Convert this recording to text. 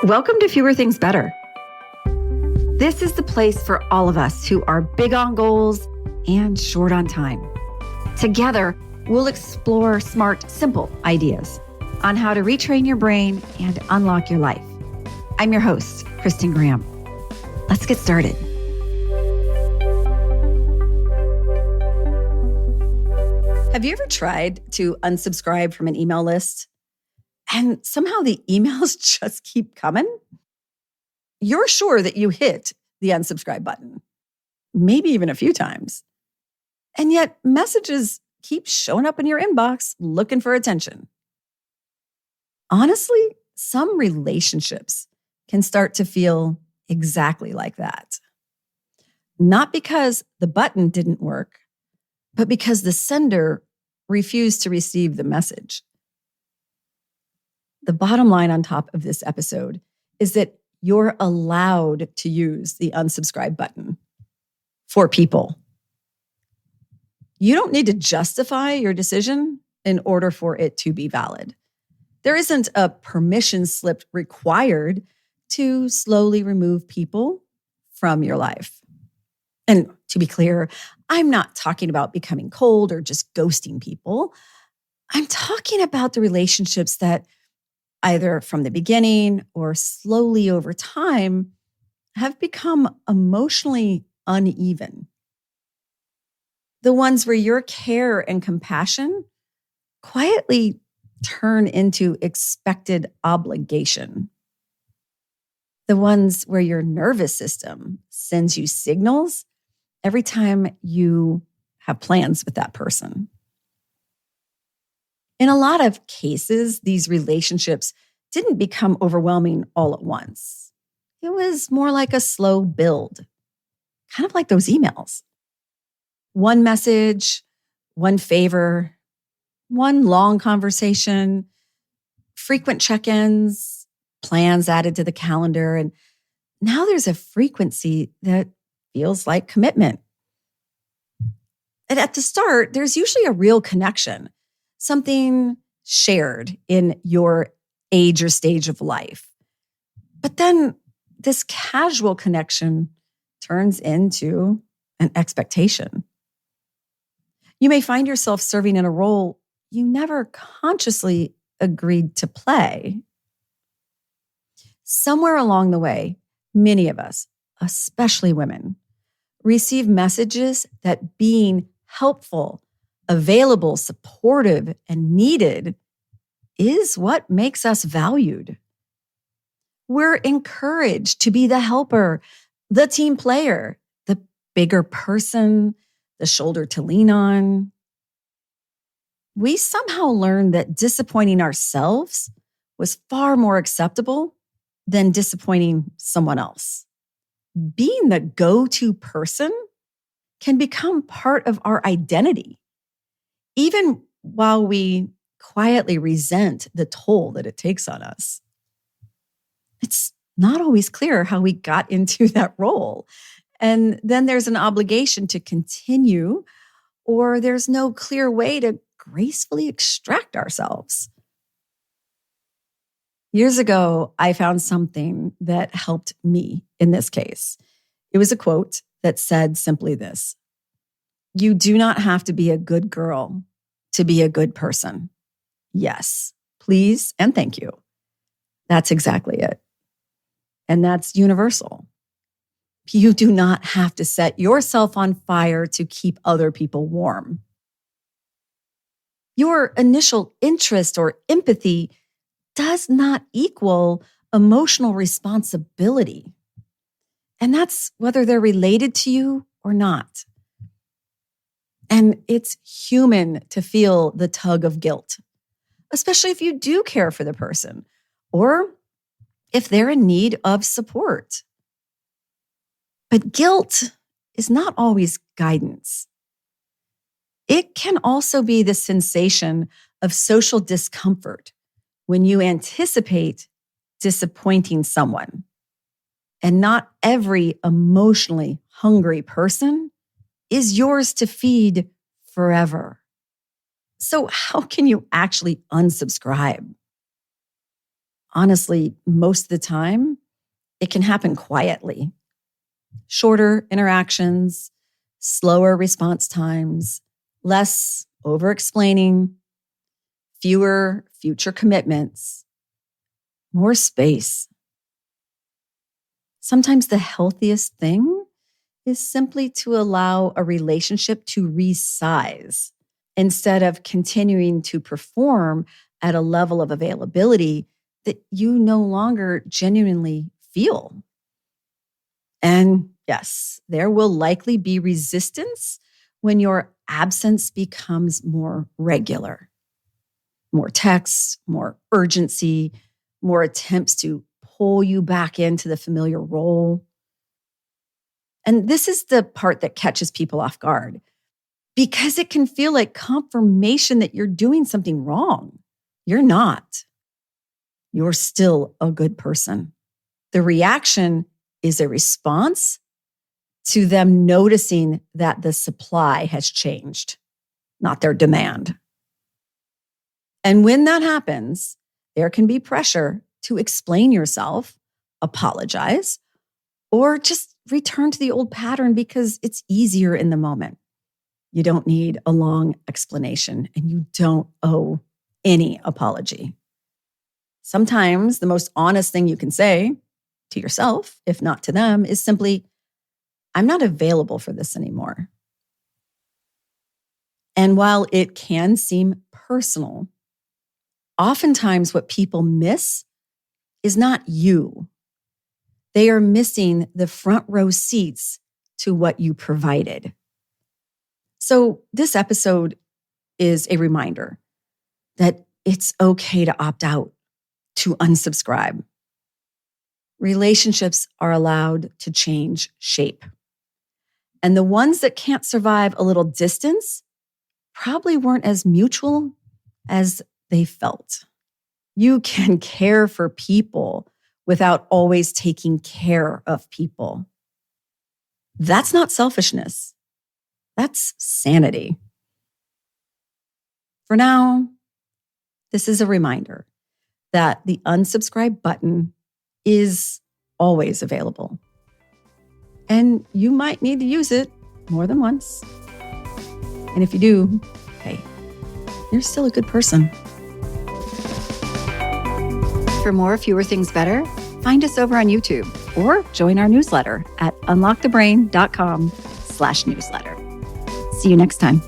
Welcome to Fewer Things Better. This is the place for all of us who are big on goals and short on time. Together, we'll explore smart, simple ideas on how to retrain your brain and unlock your life. I'm your host, Kristin Graham. Let's get started. Have you ever tried to unsubscribe from an email list and somehow the emails just keep coming? You're sure that you hit the unsubscribe button, maybe even a few times. And yet messages keep showing up in your inbox looking for attention. Honestly, some relationships can start to feel exactly like that. Not because the button didn't work, but because the sender refused to receive the message. The bottom line on top of this episode is that you're allowed to use the unsubscribe button for people. You don't need to justify your decision in order for it to be valid. There isn't a permission slip required to slowly remove people from your life. And to be clear, I'm not talking about becoming cold or just ghosting people. I'm talking about the relationships that either from the beginning or slowly over time have become emotionally uneven. The ones where your care and compassion quietly turn into expected obligation. The ones where your nervous system sends you signals every time you have plans with that person. In a lot of cases, these relationships didn't become overwhelming all at once. It was more like a slow build, kind of like those emails. One message, one favor, one long conversation, frequent check-ins, plans added to the calendar. And now there's a frequency that feels like commitment. And at the start, there's usually a real connection, something shared in your age or stage of life. But then this casual connection turns into an expectation. You may find yourself serving in a role you never consciously agreed to play. Somewhere along the way, many of us, especially women, receive messages that being helpful, available, supportive, and needed is what makes us valued. We're encouraged to be the helper, the team player, the bigger person, the shoulder to lean on. We somehow learned that disappointing ourselves was far more acceptable than disappointing someone else. Being the go-to person can become part of our identity, even while we quietly resent the toll that it takes on us. It's not always clear how we got into that role. And then there's an obligation to continue, or there's no clear way to gracefully extract ourselves. Years ago, I found something that helped me in this case. It was a quote that said simply this: "You do not have to be a good girl to be a good person. Yes, please, and thank you." That's exactly it. And that's universal. You do not have to set yourself on fire to keep other people warm. Your initial interest or empathy does not equal emotional responsibility. And that's whether they're related to you or not. And it's human to feel the tug of guilt, especially if you do care for the person or if they're in need of support. But guilt is not always guidance. It can also be the sensation of social discomfort when you anticipate disappointing someone. And not every emotionally hungry person is yours to feed forever. So how can you actually unsubscribe? honestly, most of the time, it can happen quietly. Shorter interactions, slower response times, less over-explaining, fewer future commitments, more space. Sometimes the healthiest thing is simply to allow a relationship to resize instead of continuing to perform at a level of availability that you no longer genuinely feel. And yes, there will likely be resistance when your absence becomes more regular. More texts, more urgency, more attempts to pull you back into the familiar role. And this is the part that catches people off guard because it can feel like confirmation that you're doing something wrong. You're not. You're still a good person. The reaction is a response to them noticing that the supply has changed, not their demand. And when that happens, there can be pressure to explain yourself, apologize, or just return to the old pattern because it's easier in the moment. You don't need a long explanation and you don't owe any apology. Sometimes the most honest thing you can say to yourself, if not to them, is simply, I'm not available for this anymore. And while it can seem personal, oftentimes what people miss is not you. They are missing the front row seats to what you provided. So this episode is a reminder that it's okay to opt out, to unsubscribe. Relationships are allowed to change shape. And the ones that can't survive a little distance probably weren't as mutual as they felt. You can care for people without always taking care of people. That's not selfishness. That's sanity. For now, this is a reminder that the unsubscribe button is always available. And you might need to use it more than once. And if you do, hey, you're still a good person. For more Fewer Things Better, find us over on YouTube or join our newsletter at unlockthebrain.com/newsletter. See you next time.